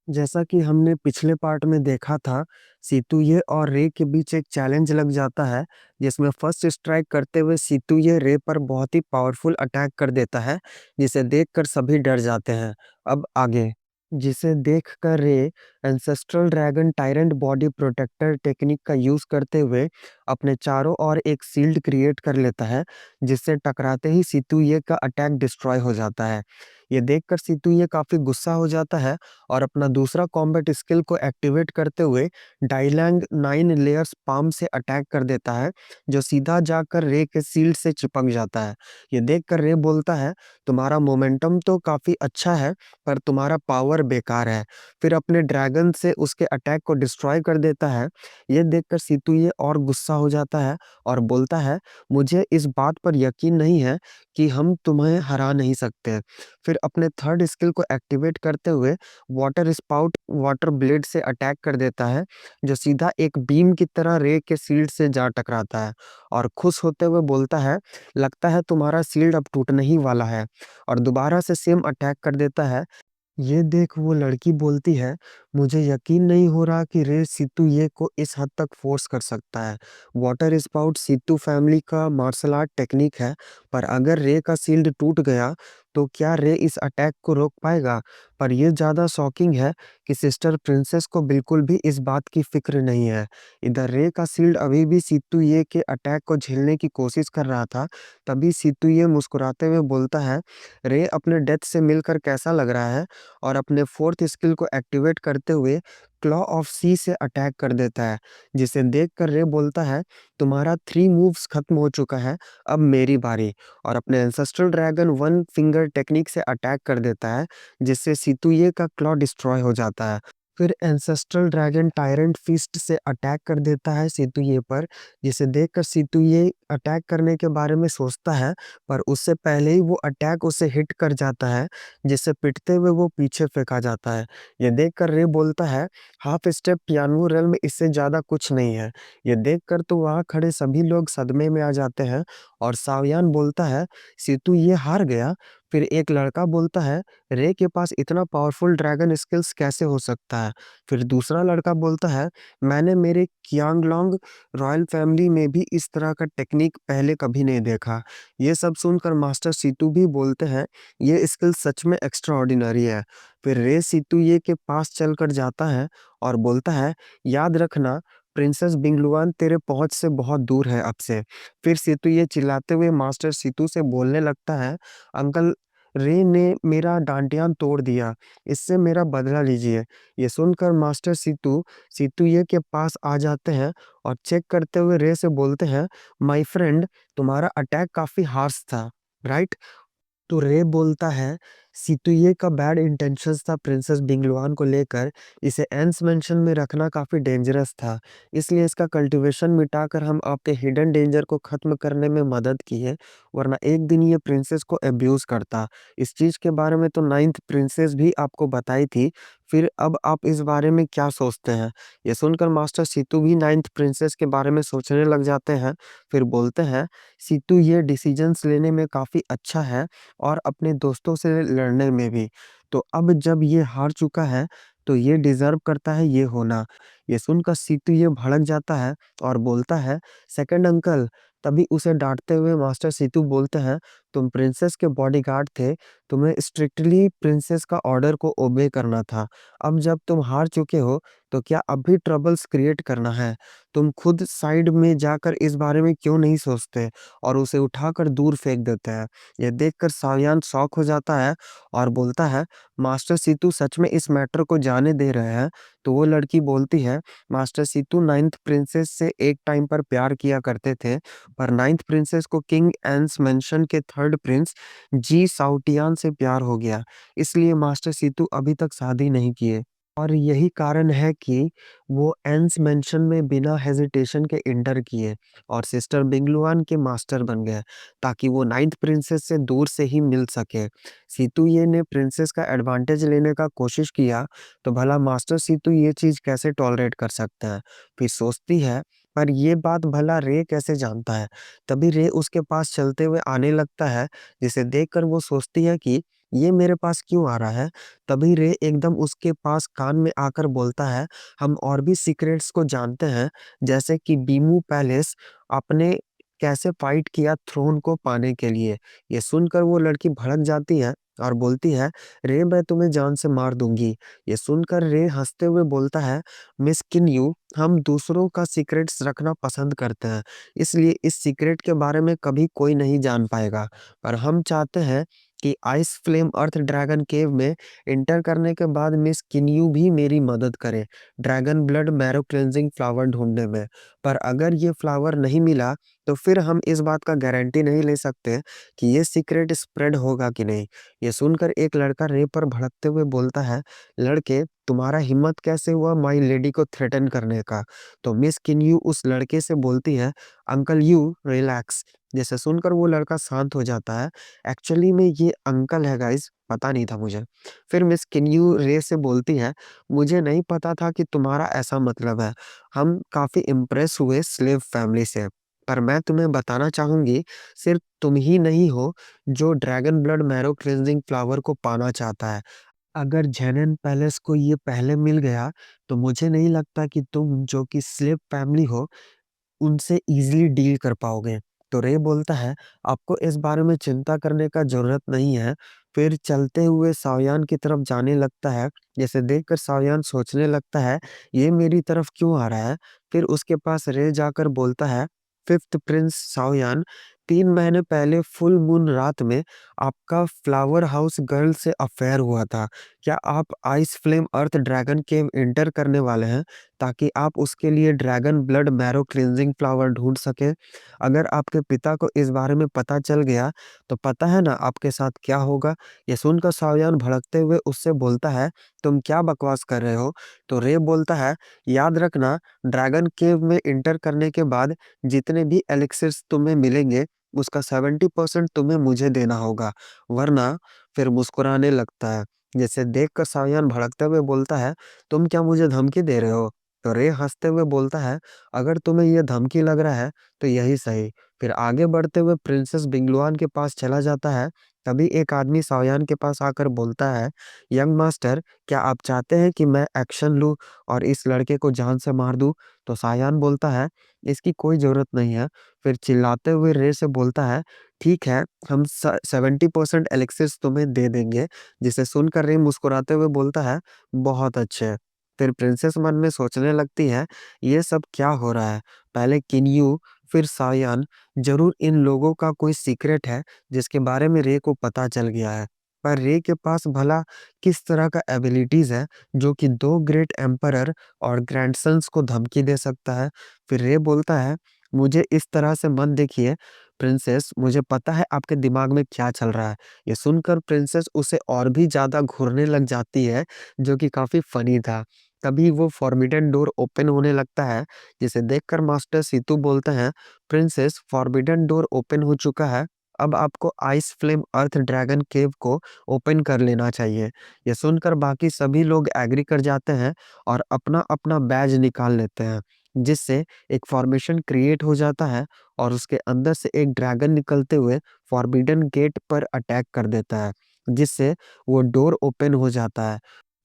जैसा कि हमने पिछले पार्ट में देखा था, सीतुये और रे के बीच एक चैलेंज लग जाता है, जिसमें फर्स्ट स्ट्राइक करते हुए सीतुये रे पर बहुत ही पावरफुल अटैक कर देता है, जिसे देखकर सभी डर जाते हैं। अब आगे, जिसे देखकर रे ancestral dragon tyrant body protector technique का यूज करते हुए अपने चारों ओर एक शील्ड क्रिएट कर लेता है, जिससे टकराते ही सीतुये का अटैक डिस्ट्रॉय हो जाता है। ये देखकर सीतुये काफी गुस्सा हो जाता है और अपना दूसरा कॉम्बैट स्किल को एक्टिवेट करते हुए डाइलैंग 9 लेयर्स पाम से अटैक कर देता है, जो सीधा जाकर रे के शील्ड से चिपक जाता है। ये देखकर रे बोलता है, तुम्हारा मोमेंटम तो काफी अच्छा है, पर तुम्हारा पावर बेकार है। फिर अपने ड्रैगन से उसके अटैक को डिस्ट्रॉय कर देता है। ये देखकर सीतुये और गुस्सा हो जाता है और बोलता है, मुझे इस बात पर यकीन नहीं है कि हम तुम्हें हरा नहीं सकते। फिर अपने थर्ड स्किल को एक्टिवेट करते हुए वाटर स्पाउट वाटर ब्लेड से अटैक कर देता है, जो सीधा एक बीम की तरह रे के शील्ड से जा टकराता है और खुश होते हुए बोलता है, लगता है तुम्हारा शील्ड अब टूटने ही वाला है, और दोबारा से सेम अटैक कर देता है। ये देख वो लड़की बोलती है, मुझे यकीन नहीं हो रहा कि रे सीतू ये को इस हद तक फोर्स कर सकता है। वाटर स्पाउट सीतू फैमिली का मार्शल आर्ट टेक्निक है, पर अगर रे का शील्ड टूट गया तो क्या रे इस अटैक को रोक पाएगा? पर ये ज़्यादा शॉकिंग है कि सिस्टर प्रिंसेस को बिल्कुल भी इस बात की फिक्र नहीं है। इधर रे का शील्ड अभी भी सीतू ये के अटैक को झेलने की कोशिश कर रहा था। तभी सीतू ये मुस्कुराते हुए बोलता है, रे अपने डेथ से मिलकर कैसा लग रहा है? और अपने फोर्थ स्किल को एक्टिवेट करते हुए क्लॉ ऑफ सी से अटैक कर देता है, जिसे देखकर रे बोलता है, तुम्हारा 3 मूव्स खत्म हो चुका है, अब मेरी बारी। और अपने ancestral dragon one finger technique से अटैक कर देता है, जिससे सीतुये का क्लॉ डिस्ट्रॉय हो जाता है। फिर एंसेस्ट्रल ड्रैगन टायरेंट फिस्ट से अटैक कर देता है सीतुये पर, जिसे देखकर सीतुये अटैक करने के बारे में सोचता है, पर उससे पहले ही वो अटैक उसे हिट कर जाता है, जिससे पिटते हुए वो पीछे फेंका जाता है। ये देखकर रे बोलता है, हाफ स्टेप पियानो रेल में इससे ज्यादा कुछ नहीं है। ये देखकर तो वहां खड़े सभी लोग सदमे में आ जाते हैं और सावयान बोलता है, सीतू ये हार गया। फिर एक लड़का बोलता है, रे के पास इतना पावरफुल ड्रैगन स्किल्स कैसे हो सकता है? फिर दूसरा लड़का बोलता है, मैंने मेरे कियांगलोंग रॉयल फैमिली में भी इस तरह का टेक्निक पहले कभी नहीं देखा। ये सब सुनकर मास्टर सीतू भी बोलते हैं, ये स्किल सच में एक्स्ट्राऑर्डिनरी है। फिर रे सीतुये के पास चलकर जाता है और बोलता है, याद रखना, प्रिंसेस बिंगलुआन तेरे पहुंच से बहुत दूर है अब से। फिर सीतुये चिल्लाते हुए मास्टर सीतू से बोलने लगता है, अंकल, रे ने मेरा डांटियान तोड़ दिया, इससे मेरा बदला लीजिए। ये सुनकर मास्टर सीतू सीतुये के पास आ जाते हैं और चेक करते हुए रे से बोलते हैं, माय फ्रेंड, तुम्हारा अटैक काफी हार्श था, राइट? तो रे बोलता है, सीतुये का बैड इंटेंशंस था प्रिंसेस बिंगलुआन को लेकर, इसे एंस मेंशन में रखना काफी डेंजरस था, इसलिए इसका कल्टीवेशन मिटाकर हम आपके हिडन डेंजर को खत्म करने में मदद की है, वरना एक दिन ये प्रिंसेस को अब्यूज करता। इस चीज के बारे में तो नाइन्थ प्रिंसेस भी आपको बताई थी। फिर अब आप इस बारे में क्या सोचते हैं? ये सुनकर मास्टर सीतू भी नाइन्थ प्रिंसेस के बारे में सोचने लग जाते हैं। फिर बोलते हैं, सीतू ये डिसीजंस लेने में काफी अच्छा है और अपने दोस्तों से लड़ने में भी। तो अब जब ये हार चुका है, तो ये डिज़र्व करता है ये होना। ये सुनकर सीतू ये भड़क जाता है और बोलता है, सेकंड अंकल। तभी उसे डाँटते हुए मास्टर सीतू बोलते हैं, तुम प्रिंसेस के बॉडीगार्ड थे, तुम्हें स्ट्रिक्टली प्रिंसेस का ऑर्डर को ओबे करना था। अब जब तुम हार चुके हो, तो क्या अब भी ट्रबल्स क्रिएट करना है? तुम खुद साइड में जाकर इस बारे में क्यों नहीं सोचते और उसे उठाकर दूर फेंक देते हैं? ये देखकर सावियान शॉक हो जाता है और बोलता है, मास्टर सीतू सच में इस मैटर को जाने दे रहे हैं? तो वो लड़की बोलती है, मास्टर सीतू नाइन्थ प्रिंसेस से एक टाइम पर प्यार किया करते थे, पर नाइन्थ प्रिंसेस को किंग एंस मेंशन के थर्ड प्रिंस जी साउटियान से प्यार हो गया, इसलिए मास्टर सीतू अभी तक शादी नहीं किए। और यही कारण है कि वो एंस मेंशन में बिना हेजिटेशन के इंटर किए और सिस्टर बिंगलुआन के मास्टर बन गए, ताकि वो नाइन्थ प्रिंसेस से दूर से ही मिल सके। सीतुये ने प्रिंसेस का एडवांटेज लेने का कोशिश किया, तो भला मास्टर सीतू ये चीज़ कैसे टॉलरेट कर सकते हैं? फिर सोचती है, पर ये बात भला रे कैसे जानता है? तभी रे उसके पास चलते हुए आने लगता है, जिसे देखकर वो सोचती है कि ये मेरे पास क्यों आ रहा है? तभी रे एकदम उसके पास कान में आकर बोलता है, हम और भी सीक्रेट्स को जानते हैं, जैसे कि बीमू पैलेस आपने कैसे फाइट किया थ्रोन को पाने के लिए। ये सुनकर वो लड़की भड़क जाती है और बोलती है, रे मैं तुम्हें जान से मार दूँगी। ये सुनकर रे हँसते हुए बोलता है, मिस किन्यू हम दूसरों का सीक्रेट्स रखना पसंद करते हैं, इसलिए इस सीक्रेट के बारे में कभी कोई नहीं जान पाएगा। पर हम चाहते हैं कि आइस फ्लेम अर्थ ड्रैगन केव में एंटर करने के बाद मिस किन्यू भी मेरी मदद करे dragon blood marrow cleansing flower ढूंढने में। पर अगर ये फ्लावर नहीं मिला तो फिर हम इस बात का गारंटी नहीं ले सकते कि ये सीक्रेट स्प्रेड होगा कि नहीं। ये सुनकर एक लड़का रे पर भड़कते हुए बोलता है, लड़के तुम्हारा हिम्मत कैसे हुआ माई लेडी को थ्रेटन करने का। तो मिस किन्यू उस लड़के से बोलती है, अंकल यू रिलैक्स। जैसे सुनकर वो लड़का शांत हो जाता है। एक्चुअली में ये अंकल है गाइस, पता नहीं था मुझे। फिर मिस किन्यू रे से बोलती है, मुझे नहीं पता था कि तुम्हारा ऐसा मतलब है। हम काफ़ी इम्प्रेस हुए स्लेव फैमिली से। पर मैं तुम्हें बताना चाहूँगी, सिर्फ़ तुम ही नहीं हो जो dragon blood marrow cleansing flower को पाना चाहता है। अगर जेनन पैलेस को ये पहले मिल गया, तो मुझे नहीं लगता कि तुम जो कि स्लेव फैमिली हो उनसे ईज़िली डील कर पाओगे। तो रे बोलता है, आपको इस बारे में चिंता करने का ज़रूरत नहीं है। फिर चलते हुए साओयान की तरफ जाने लगता है, जिसे देखकर साओयान सोचने लगता है, ये मेरी तरफ क्यों आ रहा है? फिर उसके पास रे जाकर बोलता है, फिफ्थ प्रिंस साओयान, 3 महीने पहले फुल मून रात में आपका फ्लावर हाउस गर्ल से अफ़ेयर हुआ था। क्या आप आइस फ्लेम अर्थ ड्रैगन केव एंटर करने वाले हैं? ताकि आप उसके लिए dragon blood marrow cleansing flower ढूँढ सकें। अगर आपके पिता को इस बारे में पता चल गया, तो पता है ना आपके साथ क्या होगा? ये सुनकर साओयान भड़कते हुए उससे बोलता है, तुम क्या बकवास कर रहे हो? तो रे बोलता है, याद रखना ड्रैगन केव में एंटर करने के बाद जितने भी एलिक्सिर्स तुम्हें मिलेंगे, उसका 70% तुम्हें मुझे देना होगा, वरना फिर मुस्कुराने लगता है। जिसे देखकर साओयान भड़कते हुए बोलता है, तुम क्या मुझे धमकी दे रहे हो? तो रे हँसते हुए बोलता है, अगर तुम्हें ये धमकी लग रहा है, तो यही सही। फिर आगे बढ़ते हुए प्रिंसेस बिंगलुआन के पास चला जाता है। तभी एक आदमी साओयान के पास आकर बोलता है, यंग मास्टर, क्या आप चाहते हैं कि मैं एक्शन लूँ और इस लड़के को जान से मार दूँ? तो साओयान बोलता है, इसकी कोई ज़रूरत नहीं है। फिर चिल्लाते हुए रे से बोलता है, ठीक है, हम 70% एलिक्सिर्स तुम्हें दे देंगे। जिसे सुनकर रे मुस्कुराते हुए बोलता है, बहुत अच्छे। फिर प्रिंसेस मन में सोचने लगती है, ये सब क्या हो रहा है? पहले किन्यू, फिर सायान, ज़रूर इन लोगों का कोई सीक्रेट है जिसके बारे में रे को पता चल गया है। पर रे के पास भला किस तरह का एबिलिटीज़ है जो कि 2 ग्रेट एम्परर और ग्रैंडसन्स को धमकी दे सकता है? फिर रे बोलता है, मुझे इस तरह से मत देखिए प्रिंसेस, मुझे पता है आपके दिमाग में क्या चल रहा है। ये सुनकर प्रिंसेस उसे और भी ज़्यादा घूरने लग जाती है, जो कि काफ़ी फ़नी था। तभी वो फ़ॉरबिडन डोर ओपन होने लगता है, जिसे देखकर मास्टर सीतू बोलते हैं, प्रिंसेस फ़ॉरबिडन डोर ओपन हो चुका है, अब आपको आइस फ्लेम अर्थ ड्रैगन केव को ओपन कर लेना चाहिए। ये सुनकर बाकी सभी लोग एग्री कर जाते हैं और अपना-अपना बैज निकाल लेते हैं, जिससे एक फ़ॉर्मेशन क्रिएट हो जाता है और उसके अंदर से एक ड्रैगन निकलते हुए फ़ॉरबिडन गेट पर अटैक कर देता है, जिससे वो डोर ओपन हो जाता है।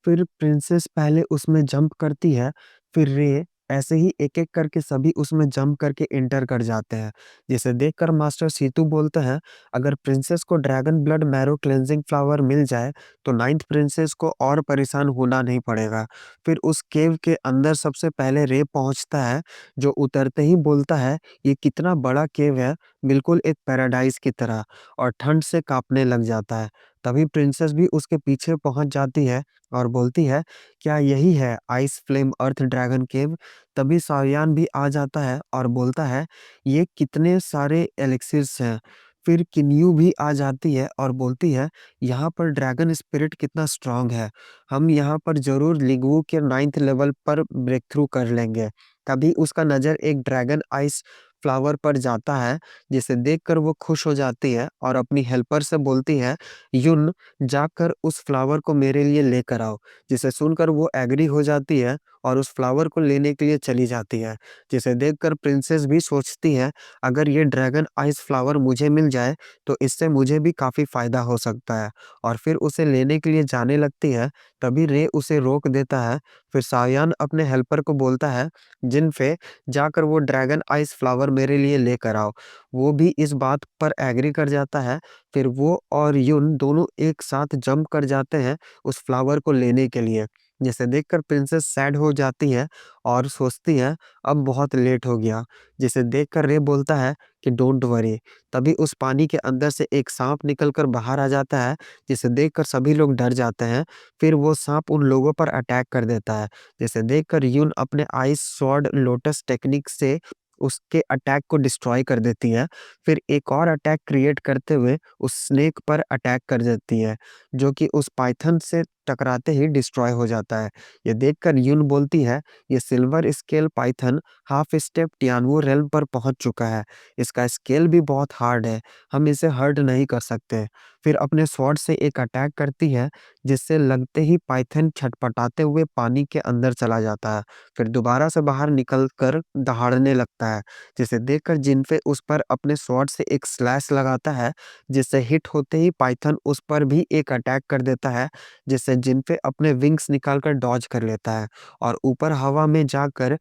फिर प्रिंसेस पहले उसमें जंप करती है, फिर रे ऐसे ही एक-एक करके सभी उसमें जंप करके एंटर कर जाते हैं। जिसे देखकर मास्टर सीतू बोलते हैं, अगर प्रिंसेस को dragon blood marrow cleansing flower मिल जाए, तो 9th प्रिंसेस को और परेशान होना नहीं पड़ेगा। फिर उस केव के अंदर सबसे पहले रे पहुँचता है, जो उतरते ही बोलता है, ये कितना बड़ा केव है, बिल्कुल एक पैराडाइज़ की तरह, और ठंड से काँपने लग जाता है। तभी प्रिंसेस भी उसके पीछे पहुँच जाती है और बोलती है, क्या यही है आइस फ्लेम अर्थ ड्रैगन केव? तभी सायान भी आ जाता है और बोलता है, ये कितने सारे एलिक्सिर्स हैं। फिर किन्यू भी आ जाती है और बोलती है, यहाँ पर ड्रैगन स्पिरिट कितना स्ट्रॉन्ग है। हम यहाँ पर ज़रूर लिंगवू के 9th लेवल पर ब्रेक थ्रू कर लेंगे। तभी उसका नज़र एक ड्रैगन आइस फ्लावर पर जाता है, जिसे देखकर वो खुश हो जाती है और अपनी हेल्पर से बोलती है, "युन, जाकर उस फ्लावर को मेरे लिए लेकर आओ।" जिसे सुनकर वो एग्री हो जाती है और उस फ्लावर को लेने के लिए चली जाती है। जिसे देखकर प्रिंसेस भी सोचती है, अगर ये ड्रैगन आइस फ्लावर मुझे मिल जाए, तो इससे मुझे भी काफ़ी फ़ायदा हो सकता है। और फिर उसे लेने के लिए जाने लगती है, तभी रे उसे रोक देता है। फिर सायान अपने हेल्पर को बोलता है, "जिनफे, जाकर वो ड्रैगन आइस फ्लावर मेरे लिए लेकर आओ।" वो भी इस बात पर एग्री कर जाता है। फिर वो और युन दोनों एक साथ जंप कर जाते हैं उस फ्लावर को लेने के लिए। जिसे देखकर प्रिंसेस सैड हो जाती है और सोचती है, अब बहुत लेट हो गया। जिसे देखकर रे बोलता है कि डोंट वरी। तभी उस पानी के अंदर से एक सांप निकलकर बाहर आ जाता है, जिसे देखकर सभी लोग डर जाते हैं। फिर वो सांप उन लोगों पर अटैक कर देता है। जिसे देखकर यून अपने आइस स्वॉर्ड लोटस टेक्निक से उसके अटैक को डिस्ट्रॉय कर देती है। फिर एक और अटैक क्रिएट करते हुए उस स्नेक पर अटैक कर देती है, जो कि उस पाइथन से टकराते ही डिस्ट्रॉय हो जाता है। ये देखकर यून बोलती है, ये silver scale python half step टियान्वो रेल्म पर पहुंच चुका है। इसका स्केल भी बहुत हार्ड है, हम इसे हर्ट नहीं कर सकते। फिर अपने स्वॉर्ड से एक अटैक करती है, जिससे लगते ही पाइथन छटपटाते हुए पानी के अंदर चला जाता है। फिर दोबारा से बाहर निकल कर दहाड़ने लगता है, जिसे देखकर जिनफे उस पर अपने स्वॉर्ड से एक स्लैश लगाता है, जिससे हिट होते ही पाइथन उस पर भी एक अटैक कर देता है, जिससे जिनफे अपने विंग्स निकालकर डॉज कर लेता है और ऊपर हवा में जाकर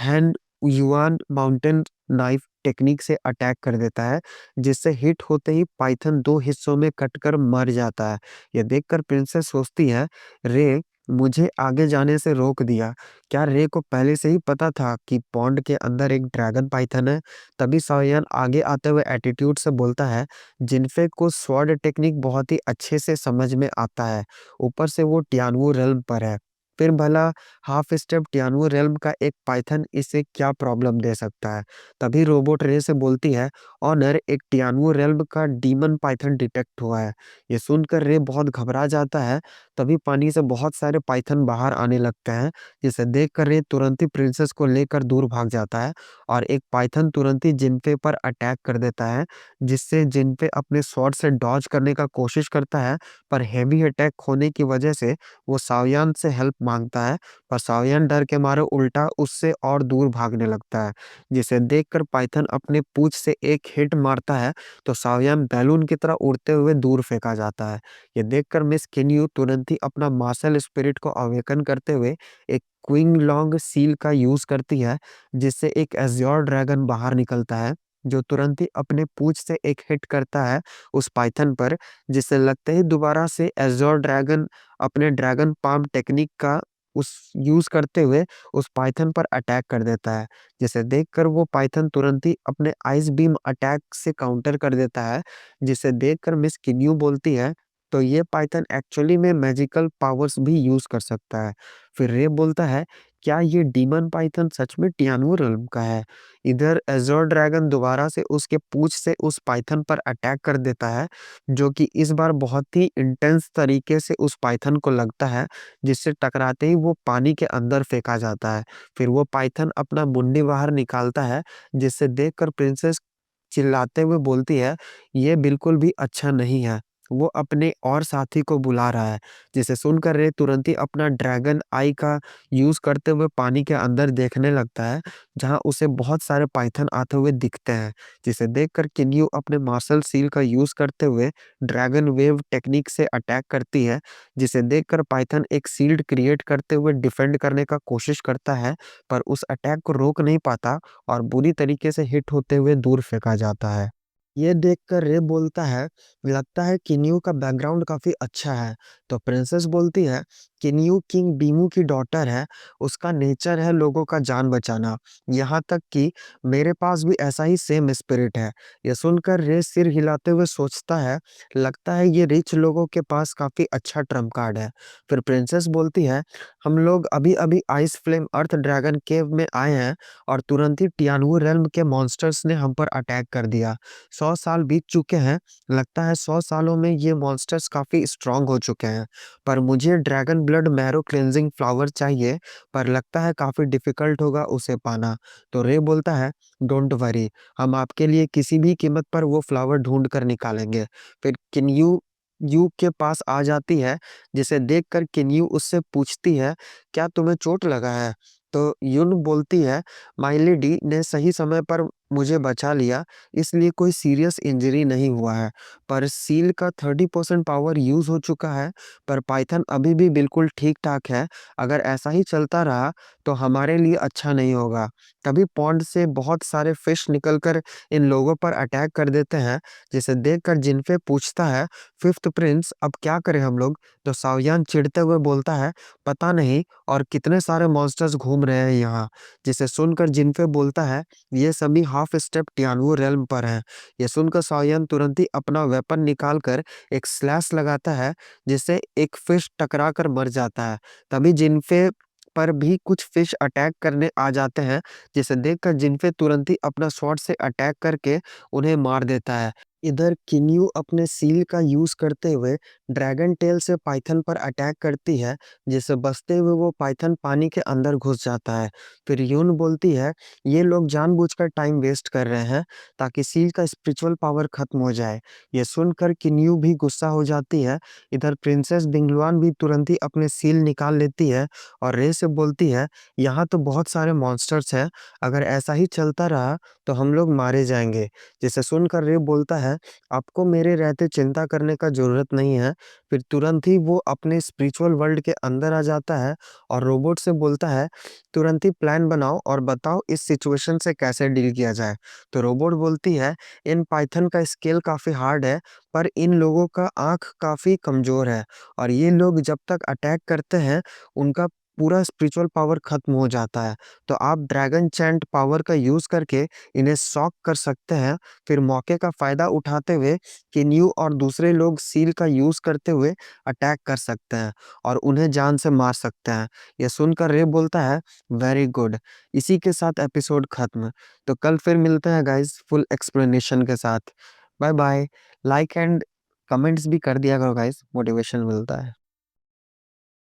hand yuan mountain knife technique से अटैक कर देता है, जिससे हिट होते ही पाइथन 2 हिस्सों में कटकर मर जाता है। यह देखकर प्रिंसेस सोचती है, रे मुझे आगे जाने से रोक दिया। क्या रे को पहले से ही पता था कि पॉन्ड के अंदर एक ड्रैगन पाइथन है? तभी सायान आगे आते हुए एटीट्यूड से बोलता है, जिनफे को स्वॉर्ड टेक्निक बहुत ही अच्छे से समझ में आता है। ऊपर से वो टियान्वो रेल्म पर है। फिर भला हाफ स्टेप टियान्वो रेल्म का एक पाइथन इसे क्या प्रॉब्लम दे सकता है? तभी रोबोट रे से बोलती है, ऑनर, एक टियान्वो रेल्म का डीमन पाइथन डिटेक्ट हुआ है। ये सुनकर रे बहुत घबरा जाता है। तभी पानी से बहुत सारे पाइथन बाहर आने लगते हैं, जिसे देखकर रे तुरंत ही प्रिंसेस को लेकर दूर भाग जाता है और एक पाइथन तुरंत ही जिनफे पर अटैक कर देता है, जिससे जिनफे अपने स्वॉर्ड से डॉज करने का कोशिश करता है, पर हेवी अटैक होने की वजह से वो साओयान से हेल्प मांगता है, पर साओयान डर के मारे उल्टा उससे और दूर भागने लगता है। जिसे देखकर पाइथन अपने पूंछ से एक हिट मारता है, तो साओयान बैलून की तरह उड़ते हुए दूर फेंका जाता है। ये देखकर मिस केन्यू तुरंत ही अपना मार्शल स्पिरिट को अवेकन करते हुए एक क्विंग लॉन्ग सील का यूज करती है, जिससे एक एज़्योर ड्रैगन बाहर निकलता है, जो तुरंत ही अपने पूंछ से एक हिट करता है उस पाइथन पर, जिससे लगते ही दोबारा से एज़ोर ड्रैगन अपने ड्रैगन पाम टेक्निक का उस यूज़ करते हुए उस पाइथन पर अटैक कर देता है। जिसे देखकर वो पाइथन तुरंत ही अपने आइस बीम अटैक से काउंटर कर देता है, जिसे देखकर मिस किन्यू बोलती है, तो ये पाइथन एक्चुअली में मैजिकल पावर्स भी यूज़ कर सकता है। फिर रे बोलता है, क्या ये डीमन पाइथन सच में टियान्वो रेल्म का है? इधर एज़ोर ड्रैगन दोबारा से उसके पूंछ से उस पाइथन पर अटैक कर देता है, जो कि इस बार बहुत ही इंटेंस तरीके से उस पाइथन को लगता है, जिससे टकराते ही वो पानी के अंदर फेंका जाता है। फिर वो पाइथन अपना मुंडी बाहर निकालता है, जिसे देखकर प्रिंसेस चिल्लाते हुए बोलती है, "ये बिल्कुल भी अच्छा नहीं है।" वो अपने और साथी को बुला रहा है, जिसे सुनकर रे तुरंत ही अपना ड्रैगन आई का यूज़ करते हुए पानी के अंदर देखने लगता है, जहाँ उसे बहुत सारे पाइथन आते हुए दिखते हैं। जिसे देखकर किन्यू अपने मार्शल सील का यूज़ करते हुए ड्रैगन वेव टेक्निक से अटैक करती है, जिसे देखकर पाइथन एक शील्ड क्रिएट करते हुए डिफेंड करने का कोशिश करता है, पर उस अटैक को रोक नहीं पाता और बुरी तरीके से हिट होते हुए दूर फेंका जाता है। ये देखकर रे बोलता है, लगता है किन्यू का बैकग्राउंड काफ़ी अच्छा है। तो प्रिंसेस बोलती है, किन्यू किंग बीमू की डॉटर है, उसका नेचर है लोगों का जान बचाना। यहाँ तक कि मेरे पास भी ऐसा ही सेम स्पिरिट है। ये सुनकर रे सिर हिलाते हुए सोचता है, लगता है ये रिच लोगों के पास काफ़ी अच्छा ट्रम्प कार्ड है। फिर प्रिंसेस बोलती है, हम लोग अभी-अभी आइस फ्लेम अर्थ ड्रैगन केव में आए हैं और तुरंत ही टियान्वो रेल्म के मॉन्स्टर्स ने हम पर अटैक कर दिया। 100 साल बीत चुके हैं, लगता है 100 सालों में ये मॉन्स्टर्स काफ़ी स्ट्रॉन्ग हो चुके हैं, पर मुझे dragon blood marrow cleansing flower चाहिए, पर लगता है काफ़ी डिफ़िकल्ट होगा उसे पाना। तो रे बोलता है, डोंट वरी, हम आपके लिए किसी भी कीमत पर वो फ्लावर ढूँढ कर निकालेंगे। फिर किन्यू यू के पास आ जाती है, जिसे देखकर किन्यू उससे पूछती है, क्या तुम्हें चोट लगा है? तो यून बोलती है, माय लेडी ने सही समय पर मुझे बचा लिया, इसलिए कोई सीरियस इंजरी नहीं हुआ है। पर सील का 30% पावर यूज़ हो चुका है, पर पाइथन अभी भी बिल्कुल ठीक-ठाक है। अगर ऐसा ही चलता रहा, तो हमारे लिए अच्छा नहीं होगा। तभी पॉन्ड से बहुत सारे फिश निकलकर इन लोगों पर अटैक कर देते हैं, जिसे देखकर जिनफे पूछता है, फिफ्थ प्रिंस अब क्या करें हम लोग? तो साओयान चिढ़ते हुए बोलता है, पता नहीं, और कितने सारे मॉन्स्टर्स घूम रहे हैं यहाँ। जिसे सुनकर जिनफे बोलता है, ये सभी हाफ स्टेप टियानुओ रेल्म पर हैं। ये सुनकर साओयान तुरंत ही अपना वेपन निकाल कर एक स्लैश लगाता है, जिससे एक फिश टकरा कर मर जाता है। तभी जिनफे पर भी कुछ फिश अटैक करने आ जाते हैं, जिसे देखकर जिनफे तुरंत ही अपना स्वॉर्ड से अटैक करके उन्हें मार देता है। इधर किन्यू अपने सील का यूज़ करते हुए ड्रैगन टेल से पाइथन पर अटैक करती है, जिससे बचते हुए वो पाइथन पानी के अंदर घुस जाता है। फिर यून बोलती है, ये लोग जानबूझकर टाइम वेस्ट कर रहे हैं, ताकि सील का स्पिरिचुअल पावर खत्म हो जाए। ये सुनकर किन्यू भी गुस्सा हो जाती है। इधर प्रिंसेस दिंगलुआन भी तुरंत ही अपने सील निकाल लेती है और रे से बोलती है, यहाँ तो बहुत सारे मॉन्स्टर्स हैं, अगर ऐसा ही चलता रहा तो हम लोग मारे जाएँगे। जिसे सुनकर रे बोलता है, आपको मेरे रहते चिंता करने का ज़रूरत नहीं है। फिर तुरंत ही वो अपने स्पिरिचुअल वर्ल्ड के अंदर आ जाता है और रोबोट से बोलता है, तुरंत ही प्लान बनाओ और बताओ इस सिचुएशन से कैसे डील किया जाए। तो रोबोट बोलती है, इन पाइथन का स्केल काफ़ी हार्ड है, पर इन लोगों का आँख काफ़ी कमज़ोर है और ये लोग जब तक अटैक करते हैं, उनका पूरा स्पिरिचुअल पावर खत्म हो जाता है। तो आप ड्रैगन चैंट पावर का यूज़ करके इन्हें शॉक कर सकते हैं। फिर मौके का फ़ायदा उठाते हुए किन्यू और दूसरे लोग सील का यूज़ करते हुए अटैक कर सकते हैं और उन्हें जान से मार सकते हैं। ये सुनकर रे बोलता है, वेरी गुड। इसी के साथ एपिसोड खत्म। तो कल फिर मिलते हैं गाइस फुल एक्सप्लेनेशन के साथ। Bye bye. Like and comments भी कर दिया करो गाइस, मोटिवेशन मिलता है।